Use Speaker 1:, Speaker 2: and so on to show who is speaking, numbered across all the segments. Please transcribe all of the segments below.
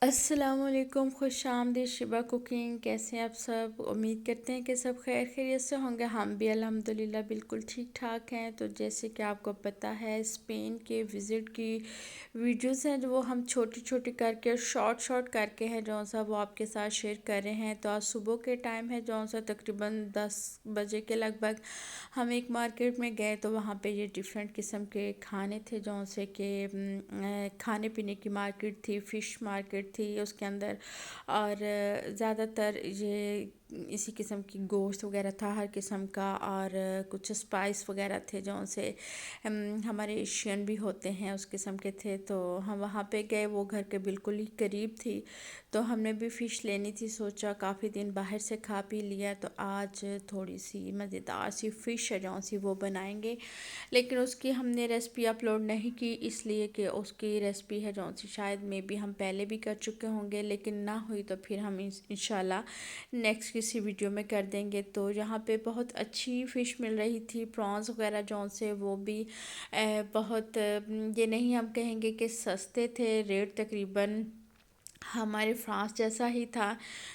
Speaker 1: السلام علیکم، خوش آمدید شبہ کوکنگ۔ کیسے ہیں آپ سب؟ امید کرتے ہیں کہ سب خیر خیریت سے ہوں گے۔ ہم بھی الحمدللہ بالکل ٹھیک ٹھاک ہیں۔ تو جیسے کہ آپ کو پتہ ہے، اسپین کے وزٹ کی ویڈیوز ہیں جو وہ ہم چھوٹی چھوٹی کر کے شارٹ کر کے ہیں جو سا وہ آپ کے ساتھ شیئر کر رہے ہیں۔ تو آج صبح کے ٹائم ہے جو سا تقریباً 10 بجے کے لگ بھگ ہم ایک مارکیٹ میں گئے، تو وہاں پہ یہ ڈیفرنٹ قسم کے کھانے تھے جو سے کہ کھانے پینے کی مارکیٹ تھی، فش مارکیٹ تھی اس کے اندر، اور زیادہ تر یہ اسی قسم کی گوشت وغیرہ تھا ہر قسم کا، اور کچھ اسپائس وغیرہ تھے جو سے ہمارے ایشین بھی ہوتے ہیں اس قسم کے تھے۔ تو ہم وہاں پہ گئے، وہ گھر کے بالکل ہی قریب تھی، تو ہم نے بھی فش لینی تھی۔ سوچا کافی دن باہر سے کھا پی لیا، تو آج تھوڑی سی مزیدار سی فش ہے جو سی وہ بنائیں گے، لیکن اس کی ہم نے ریسپی اپلوڈ نہیں کی، اس لیے کہ اس کی ریسپی ہے جو سی شاید میں بھی ہم پہلے بھی کر چکے ہوں گے، لیکن نہ ہوئی تو پھر ہم انشاءاللہ نیکسٹ کسی ویڈیو میں کر دیں گے۔ تو یہاں پہ بہت اچھی فش مل رہی تھی، پرانز وغیرہ جو سے وہ بھی بہت یہ نہیں ہم کہیں گے کہ سستے تھے، ریٹ تقریباً ہمارے فرانس جیسا ہی تھا۔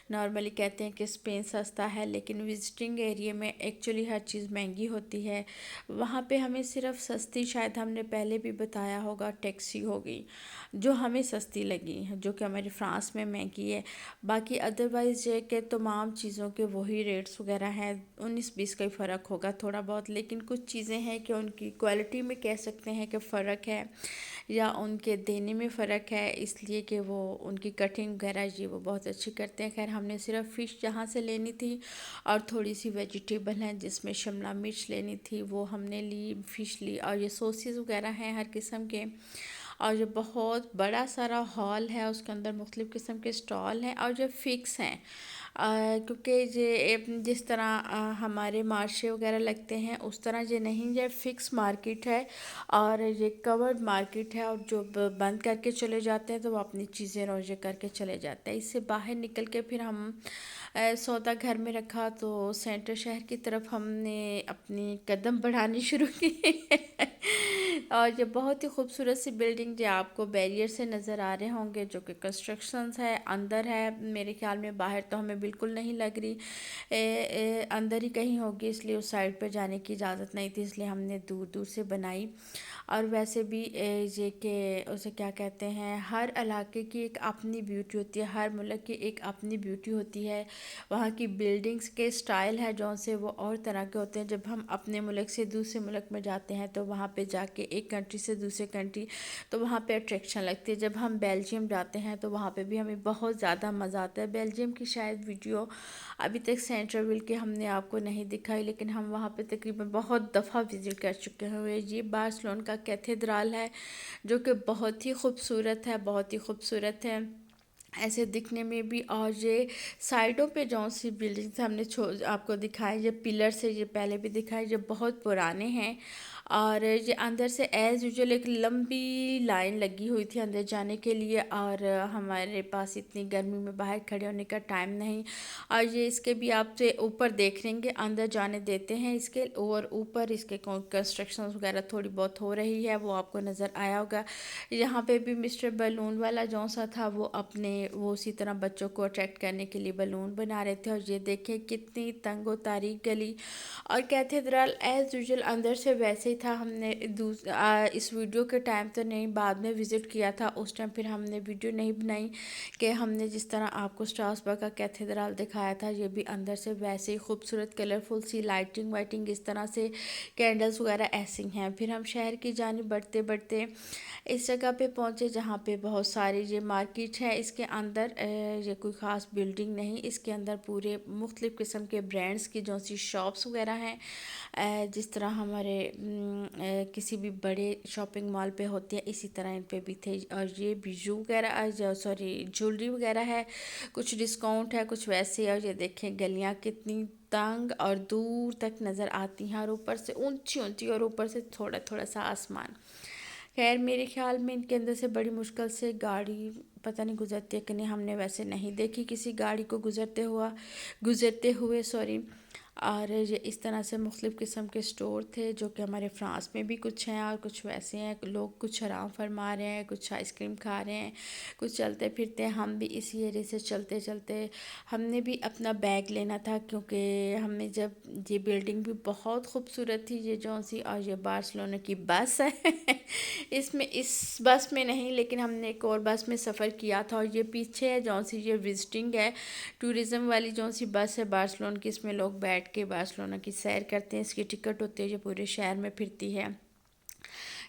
Speaker 1: نارملی کہتے ہیں کہ اسپین سستا ہے، لیکن وزٹنگ ایریے میں ایکچولی ہر چیز مہنگی ہوتی ہے۔ وہاں پہ ہمیں صرف سستی، شاید ہم نے پہلے بھی بتایا ہوگا، ٹیکسی ہوگی جو ہمیں سستی لگی، جو کہ ہمارے فرانس میں مہنگی ہے۔ باقی ادروائز یہ کہ تمام چیزوں کے وہی ریٹس وغیرہ ہیں، 19-20 کا ہی فرق ہوگا تھوڑا بہت، لیکن کچھ چیزیں ہیں کہ ان کی کوالٹی میں کہہ سکتے ہیں کہ فرق ہے، یا ان کے دینے میں فرق ہے، اس لیے کہ وہ ان کی کٹنگ وغیرہ یہ وہ بہت اچھی کرتے ہیں۔ خیر ہم نے صرف فش جہاں سے لینی تھی، اور تھوڑی سی ویجیٹیبل ہیں جس میں شملہ مرچ لینی تھی، وہ ہم نے لی، فش لی، اور یہ سوسز وغیرہ ہیں ہر قسم کے۔ اور یہ بہت بڑا سارا ہال ہے، اس کے اندر مختلف قسم کے اسٹال ہیں، اور جو فکس ہیں، کیونکہ یہ جس طرح ہمارے مارشے وغیرہ لگتے ہیں اس طرح یہ نہیں، یہ فکس مارکیٹ ہے، اور یہ کورڈ مارکیٹ ہے، اور جو بند کر کے چلے جاتے ہیں تو وہ اپنی چیزیں روزے کر کے چلے جاتے ہیں۔ اس سے باہر نکل کے پھر ہم سودا گھر میں رکھا، تو سینٹر شہر کی طرف ہم نے اپنی قدم بڑھانی شروع کی اور یہ بہت ہی خوبصورت سی بلڈنگ جو آپ کو بیریئر سے نظر آ رہے ہوں گے، جو کہ کنسٹرکشنز ہے، اندر ہے میرے خیال میں، باہر تو ہمیں بالکل نہیں لگ رہی، اندر ہی کہیں ہوگی، اس لیے اس سائڈ پہ جانے کی اجازت نہیں تھی، اس لیے ہم نے دور دور سے بنائی۔ اور ویسے بھی یہ کہ اسے کیا کہتے ہیں، ہر علاقے کی ایک اپنی بیوٹی ہوتی ہے، ہر ملک کی ایک اپنی بیوٹی ہوتی ہے، وہاں کی بلڈنگز کے سٹائل ہے جو سے وہ اور طرح کے ہوتے ہیں۔ جب ہم اپنے ملک سے دوسرے ملک میں جاتے ہیں تو وہاں پہ جا کے ایک کنٹری سے دوسرے کنٹری، تو وہاں پہ اٹریکشن لگتی ہے۔ جب ہم بیلجیم جاتے ہیں تو وہاں پہ بھی ہمیں بہت زیادہ مزہ آتا ہے۔ بیلجیم کی شاید ویڈیو ابھی تک سینٹرل ول کے ہم نے آپ کو نہیں دکھائی، لیکن ہم وہاں پہ تقریباً بہت دفعہ وزٹ کر چکے ہوئے۔ یہ بارسلون کا کیتھیڈرل ہے، جو کہ بہت ہی خوبصورت ہے، بہت ہی خوبصورت ہے ایسے دکھنے میں بھی۔ اور یہ سائڈوں پہ جو سی بلڈنگز ہم نے آپ کو دکھائے، یہ پلرز سے، یہ پہلے بھی دکھائے، یہ بہت پرانے ہیں، اور یہ اندر سے ایز یوزول ایک لمبی لائن لگی ہوئی تھی اندر جانے کے لیے، اور ہمارے پاس اتنی گرمی میں باہر کھڑے ہونے کا ٹائم نہیں۔ اور یہ اس کے بھی آپ سے اوپر دیکھ لیں گے، اندر جانے دیتے ہیں اس کے، اور اوپر اس کے کنسٹرکشن وغیرہ تھوڑی بہت ہو رہی ہے، وہ آپ کو نظر آیا ہوگا۔ یہاں پہ بھی مسٹر بلون والا جو سا تھا، وہ اسی طرح بچوں کو اٹریکٹ کرنے کے لیے بلون بنا رہے تھے۔ اور یہ دیکھیں کتنی تنگ و تاریک گلی، اور کیتھیڈرل ایز یوزول اندر سے ویسے ہی تھا۔ ہم نے اس ویڈیو کے ٹائم تو نہیں، بعد میں وزٹ کیا تھا، اس ٹائم پھر ہم نے ویڈیو نہیں بنائی کہ ہم نے جس طرح آپ کو اسٹراسبرگ کا کیتھیڈرل دکھایا تھا، یہ بھی اندر سے ویسے ہی خوبصورت کلرفل سی لائٹنگ وائٹنگ اس طرح سے، کینڈلز وغیرہ ایسی ہیں۔ پھر ہم شہر کی جانب بڑھتے بڑھتے اس جگہ پہ پہنچے جہاں پہ بہت ساری یہ مارکیٹ ہے۔ اس کے اندر یہ کوئی خاص بلڈنگ نہیں، اس کے اندر پورے مختلف قسم کے برانڈز کی جو سی شاپس وغیرہ ہیں، جس طرح ہمارے کسی بھی بڑے شاپنگ مال پہ ہوتے ہیں، اسی طرح ان پہ بھی تھے۔ اور یہ بیجو وغیرہ، جولری وغیرہ ہے، کچھ ڈسکاؤنٹ ہے، کچھ ویسے۔ اور یہ دیکھیں گلیاں کتنی تنگ اور دور تک نظر آتی ہیں، اور اوپر سے اونچی اونچی، اور اوپر سے تھوڑا تھوڑا سا آسمان۔ خیر میرے خیال میں ان کے اندر سے بڑی مشکل سے گاڑی پتہ نہیں گزرتی ہے کہ نہیں، ہم نے ویسے نہیں دیکھی کسی گاڑی کو گزرتے ہوئے اور یہ اس طرح سے مختلف قسم کے اسٹور تھے جو کہ ہمارے فرانس میں بھی کچھ ہیں اور کچھ ویسے ہیں. لوگ کچھ آرام فرما رہے ہیں، کچھ آئس کریم کھا رہے ہیں، کچھ چلتے پھرتے. ہم بھی اسی ایرے سے چلتے چلتے ہم نے بھی اپنا بیگ لینا تھا، کیونکہ ہم نے جب یہ بلڈنگ بھی بہت خوبصورت تھی یہ جون سی، اور یہ بارسلونا کی بس ہے. اس بس میں نہیں لیکن ہم نے ایک اور بس میں سفر کیا تھا، اور یہ پیچھے ہے جون سی، یہ وزٹنگ ہے ٹورزم والی جون سی بس ہے بارسلونا کی. اس میں لوگ بیٹھ کے بارسلونا کی سیر کرتے ہیں. اس کی ٹکٹ ہوتی ہے، یہ پورے شہر میں پھرتی ہے.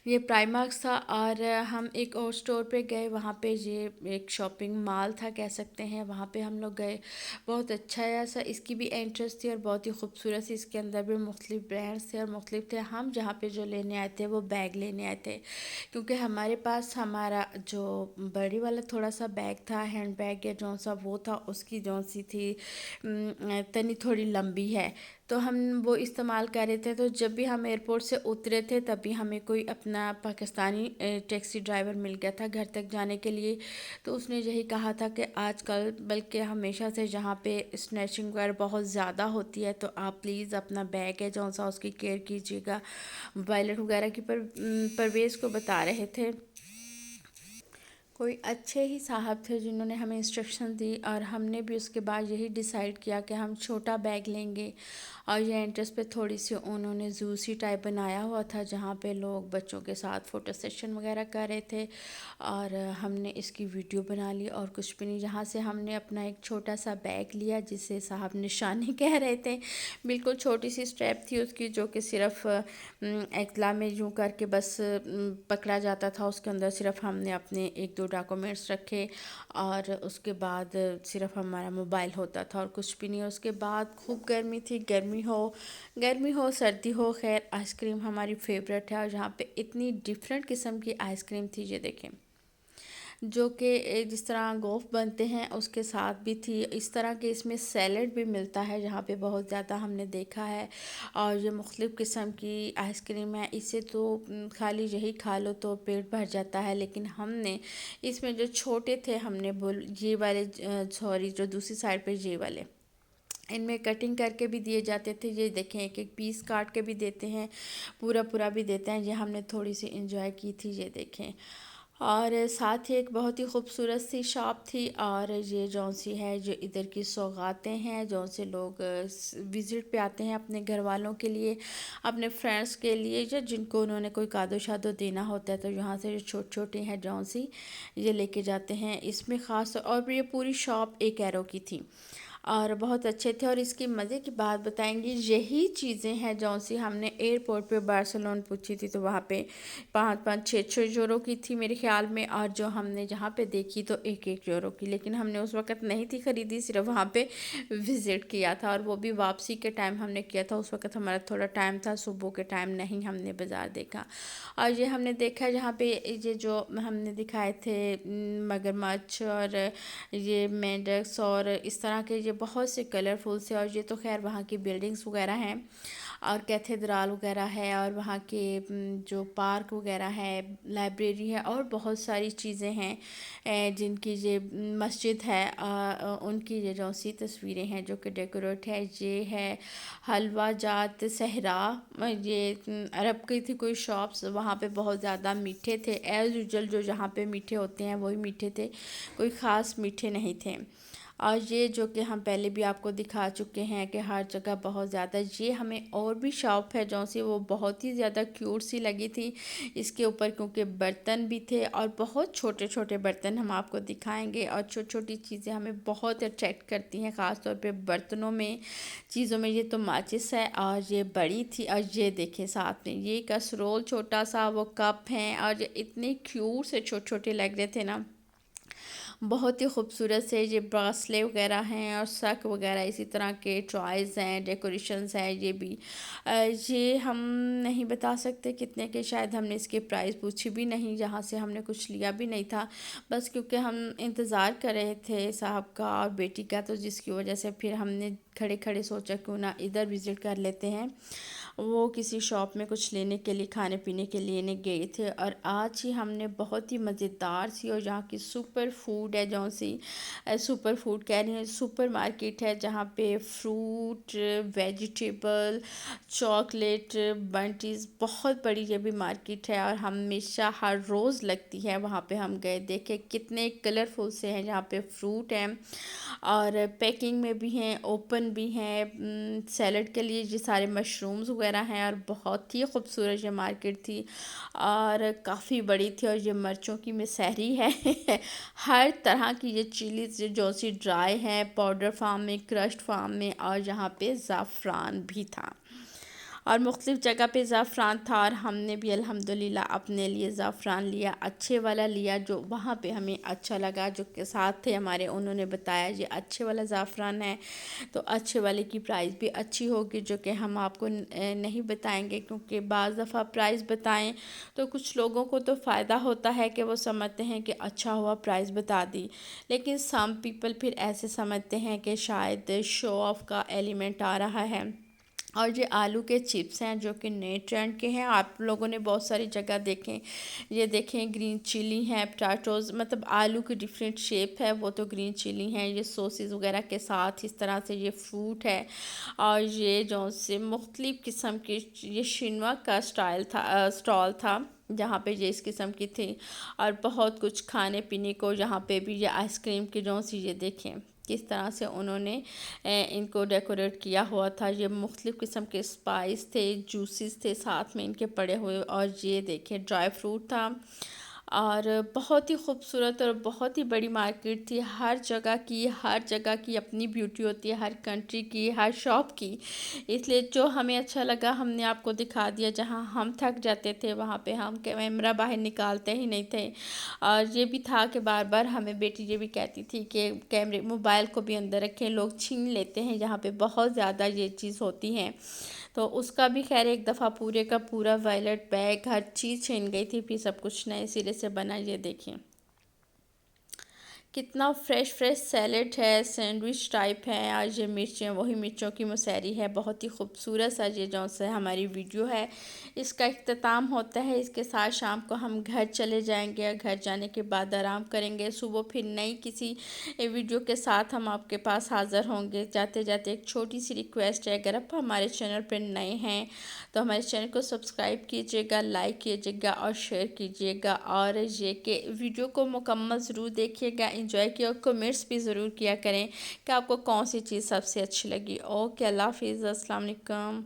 Speaker 1: یہ پرائماکس تھا. اور ہم ایک اور اسٹور پہ گئے، وہاں پہ یہ ایک شاپنگ مال تھا کہہ سکتے ہیں، وہاں پہ ہم لوگ گئے. بہت اچھا ہے ایسا، اس کی بھی انٹرسٹ تھی اور بہت ہی خوبصورت سی. اس کے اندر بھی مختلف برانڈس تھے اور مختلف تھے. ہم جہاں پہ جو لینے آئے تھے وہ بیگ لینے آئے تھے، کیونکہ ہمارے پاس ہمارا جو بڑی والا تھوڑا سا بیگ تھا، ہینڈ بیگ یا جون سا وہ تھا، اس کی جون سی تھی تنی تھوڑی لمبی ہے، تو ہم وہ استعمال کر رہے تھے. تو جب بھی ہم ایئرپورٹ سے اترے تھے تبھی ہمیں کوئی اپنا پاکستانی ٹیکسی ڈرائیور مل گیا تھا گھر تک جانے کے لیے. تو اس نے یہی کہا تھا کہ آج کل بلکہ ہمیشہ سے جہاں پہ اسنیچنگ وغیرہ بہت زیادہ ہوتی ہے، تو آپ پلیز اپنا بیگ ہے جون سا اس کی کیئر کیجیے گا. وائلٹ وغیرہ کی پرویز کو بتا رہے تھے. کوئی اچھے ہی صاحب تھے جنہوں نے ہمیں انسٹرکشن دی، اور ہم نے بھی اس کے بعد یہی ڈیسائیڈ کیا کہ ہم چھوٹا بیگ لیں گے. اور یہ انٹرس پہ تھوڑی سی انہوں نے زو سی ٹائپ بنایا ہوا تھا جہاں پہ لوگ بچوں کے ساتھ فوٹو سیشن وغیرہ کر رہے تھے، اور ہم نے اس کی ویڈیو بنا لی اور کچھ بھی نہیں. جہاں سے ہم نے اپنا ایک چھوٹا سا بیگ لیا جسے صاحب نشانی کہہ رہے تھے. بالکل چھوٹی سی اسٹریپ تھی اس کی، جو کہ صرف اطلاع میں یوں کر کے بس پکڑا جاتا تھا. اس کے اندر صرف ہم نے اپنے ایک دو ڈاکومنٹس رکھے، اور اس کے بعد صرف ہمارا موبائل ہوتا تھا اور کچھ بھی نہیں. اس کے بعد خوب گرمی تھی، گرمی ہو سردی ہو، خیر آئس کریم ہماری فیوریٹ ہے. اور یہاں پہ اتنی ڈفرینٹ قسم کی آئس کریم تھی، یہ دیکھیں، جو کہ جس طرح گوف بنتے ہیں اس کے ساتھ بھی تھی. اس طرح کے اس میں سیلڈ بھی ملتا ہے یہاں پہ بہت زیادہ ہم نے دیکھا ہے. اور یہ مختلف قسم کی آئس کریم ہے، اسے تو خالی یہی کھا لو تو پیٹ بھر جاتا ہے. لیکن ہم نے اس میں جو چھوٹے تھے ہم نے یہ والے سوری جو دوسری سائڈ پہ یہ والے ان میں کٹنگ کر کے بھی دیے جاتے تھے. یہ دیکھیں ایک ایک پیس کاٹ کے بھی دیتے ہیں، پورا پورا بھی دیتے ہیں. یہ ہم نے تھوڑی سی انجوائے کی تھی، یہ دیکھیں. اور ساتھ ہی ایک بہت ہی خوبصورت سی شاپ تھی. اور یہ جون سی ہے جو ادھر کی سوغاتیں ہیں، جون سے لوگ وزٹ پہ آتے ہیں اپنے گھر والوں کے لیے، اپنے فرینڈس کے لیے، یا جن کو انہوں نے کوئی کادو شادو دینا ہوتا ہے تو یہاں سے جو چھوٹے چھوٹے ہیں جون سی یہ لے کے جاتے ہیں. اس میں خاص اور یہ پوری شاپ ایک ایرو کی تھی اور بہت اچھے تھے. اور اس کی مزے کی بات بتائیں گی، یہی چیزیں ہیں جون سی ہم نے ایئرپورٹ پہ بارسلون پوچھی تھی تو وہاں پہ 5-6 یورو کی تھی میرے خیال میں، اور جو ہم نے جہاں پہ دیکھی تو 1-1 یورو کی. لیکن ہم نے اس وقت نہیں تھی خریدی، صرف وہاں پہ وزٹ کیا تھا، اور وہ بھی واپسی کے ٹائم ہم نے کیا تھا. اس وقت ہمارا تھوڑا ٹائم تھا، صبح کے ٹائم نہیں ہم نے بازار دیکھا. اور یہ ہم نے دیکھا جہاں پہ یہ جو ہم نے دکھائے تھے مگرمچھ اور یہ مینڈکس اور اس طرح کے یہ بہت سے کلرفل سے. اور یہ تو خیر وہاں کی بلڈنگز وغیرہ ہیں اور کیتھیڈرل وغیرہ ہے، اور وہاں کے جو پارک وغیرہ ہے، لائبریری ہے، اور بہت ساری چیزیں ہیں جن کی یہ مسجد ہے ان کی یہ جو سی تصویریں ہیں جو کہ ڈیکوریٹ ہے. یہ ہے حلوہ جات صحرا، یہ عرب کی تھی کوئی شاپس، وہاں پہ بہت زیادہ میٹھے تھے ایز یوزول، جو جہاں پہ میٹھے ہوتے ہیں وہی میٹھے تھے، کوئی خاص میٹھے نہیں تھے. اور یہ جو کہ ہم پہلے بھی آپ کو دکھا چکے ہیں کہ ہر جگہ بہت زیادہ. یہ ہمیں اور بھی شاپ ہے جو سی وہ بہت ہی زیادہ کیوٹ سی لگی تھی اس کے اوپر، کیونکہ برتن بھی تھے اور بہت چھوٹے چھوٹے برتن ہم آپ کو دکھائیں گے. اور چھوٹی چھوٹی چیزیں ہمیں بہت اٹریکٹ کرتی ہیں، خاص طور پہ برتنوں میں، چیزوں میں. یہ تو ماچس ہے اور یہ بڑی تھی. اور یہ دیکھیں ساتھ میں یہ کسرول چھوٹا سا، وہ کپ ہیں، اور یہ اتنے کیوٹ سے چھوٹے چھوٹے لگ رہے تھے نا، بہت ہی خوبصورت سے. یہ براسلے وغیرہ ہیں اور سک وغیرہ اسی طرح کے ٹرائز ہیں، ڈیکوریشنز ہیں. یہ بھی یہ ہم نہیں بتا سکتے کتنے کے، شاید ہم نے اس کے پرائز پوچھی بھی نہیں، جہاں سے ہم نے کچھ لیا بھی نہیں تھا، بس کیونکہ ہم انتظار کر رہے تھے صاحب کا اور بیٹی کا، تو جس کی وجہ سے پھر ہم نے کھڑے کھڑے سوچا کیوں نہ ادھر وزٹ کر لیتے ہیں. وہ کسی شاپ میں کچھ لینے کے لیے، کھانے پینے کے لیے گئے تھے، اور آج ہی ہم نے بہت ہی مزیدار سی اور جہاں کی سپر فوڈ ہے، جو سی سپر فوڈ کہہ رہے ہیں، سپر مارکیٹ ہے جہاں پہ فروٹ، ویجیٹیبل، چاکلیٹ، بنٹیز، بہت بڑی یہ بھی مارکیٹ ہے اور ہمیشہ ہر روز لگتی ہے۔ وہاں پہ ہم گئے، دیکھے کتنے کلرفل سے ہیں، یہاں پہ فروٹ ہیں اور پیکنگ میں بھی ہیں، اوپن بھی ہیں، سیلڈ کے لیے یہ سارے مشرومز وغیرہ ہیں، اور بہت ہی خوبصورت یہ مارکیٹ تھی اور کافی بڑی تھی۔ اور یہ مرچوں کی مسحری ہے ہر طرح کی یہ چیلیز جو سی ڈرائی ہیں، پاؤڈر فارم میں، کرشڈ فارم میں، اور یہاں پہ زعفران بھی تھا اور مختلف جگہ پہ زعفران تھا، اور ہم نے بھی الحمدللہ اپنے لیے زعفران لیا، اچھے والا لیا جو وہاں پہ ہمیں اچھا لگا۔ جو کے ساتھ تھے ہمارے، انہوں نے بتایا یہ اچھے والا زعفران ہے تو اچھے والے کی پرائس بھی اچھی ہوگی، جو کہ ہم آپ کو نہیں بتائیں گے، کیونکہ بعض دفعہ پرائس بتائیں تو کچھ لوگوں کو تو فائدہ ہوتا ہے کہ وہ سمجھتے ہیں کہ اچھا ہوا پرائس بتا دی، لیکن سم پیپل پھر ایسے سمجھتے ہیں کہ شاید شو آف کا ایلیمنٹ آ رہا ہے۔ اور یہ آلو کے چپس ہیں جو کہ نئے ٹرینڈ کے ہیں، آپ لوگوں نے بہت ساری جگہ دیکھیں، یہ دیکھیں گرین چلی ہیں، پٹاٹوز، مطلب آلو کی ڈیفرنٹ شیپ ہے، وہ تو گرین چلی ہیں، یہ سوسز وغیرہ کے ساتھ اس طرح سے یہ فروٹ ہے، اور یہ جو سے مختلف قسم کی، یہ شنوا کا سٹال تھا جہاں پہ یہ اس قسم کی تھی، اور بہت کچھ کھانے پینے کو، یہاں پہ بھی یہ آئس کریم کی جو سی یہ دیکھیں کس طرح سے انہوں نے ان کو ڈیکوریٹ کیا ہوا تھا، یہ مختلف قسم کے اسپائس تھے، جوسز تھے ساتھ میں ان کے پڑے ہوئے، اور یہ دیکھیں ڈرائی فروٹ تھا، اور بہت ہی خوبصورت اور بہت ہی بڑی مارکیٹ تھی۔ ہر جگہ کی اپنی بیوٹی ہوتی ہے، ہر کنٹری کی، ہر شاپ کی، اس لیے جو ہمیں اچھا لگا ہم نے آپ کو دکھا دیا۔ جہاں ہم تھک جاتے تھے وہاں پہ ہم کیمرہ باہر نکالتے ہی نہیں تھے، اور یہ بھی تھا کہ بار بار ہمیں بیٹی یہ بھی کہتی تھی کہ کیمرے موبائل کو بھی اندر رکھیں، لوگ چھین لیتے ہیں، یہاں پہ بہت زیادہ یہ چیز ہوتی ہیں، تو اس کا بھی خیر ایک دفعہ پورے کا پورا وائلٹ بیگ ہر چیز چھین گئی تھی، پھر سب کچھ نئے سرے سے بنا۔ یہ دیکھیں کتنا فریش سیلڈ ہے، سینڈوچ ٹائپ ہے، آج یہ مرچیں وہی مرچوں کی مسحری ہے، بہت ہی خوبصورت سا یہ جو سے ہماری ویڈیو ہے اس کا اختتام ہوتا ہے۔ اس کے ساتھ شام کو ہم گھر چلے جائیں گے، گھر جانے کے بعد آرام کریں گے، صبح پھر نئی کسی ویڈیو کے ساتھ ہم آپ کے پاس حاضر ہوں گے۔ جاتے جاتے ایک چھوٹی سی ریکویسٹ ہے، اگر آپ ہمارے چینل پر نئے ہیں تو ہمارے چینل کو سبسکرائب کیجئے گا، لائک کیجئے گا اور شیئر کیجئے گا، اور یہ کہ ویڈیو کو مکمل ضرور دیکھیے گا، انجوائے کیا، اور کمنٹس بھی ضرور کیا کریں کہ آپ کو کون سی چیز سب سے اچھی لگی۔ اوکے، اللہ حافظ، السلام علیکم۔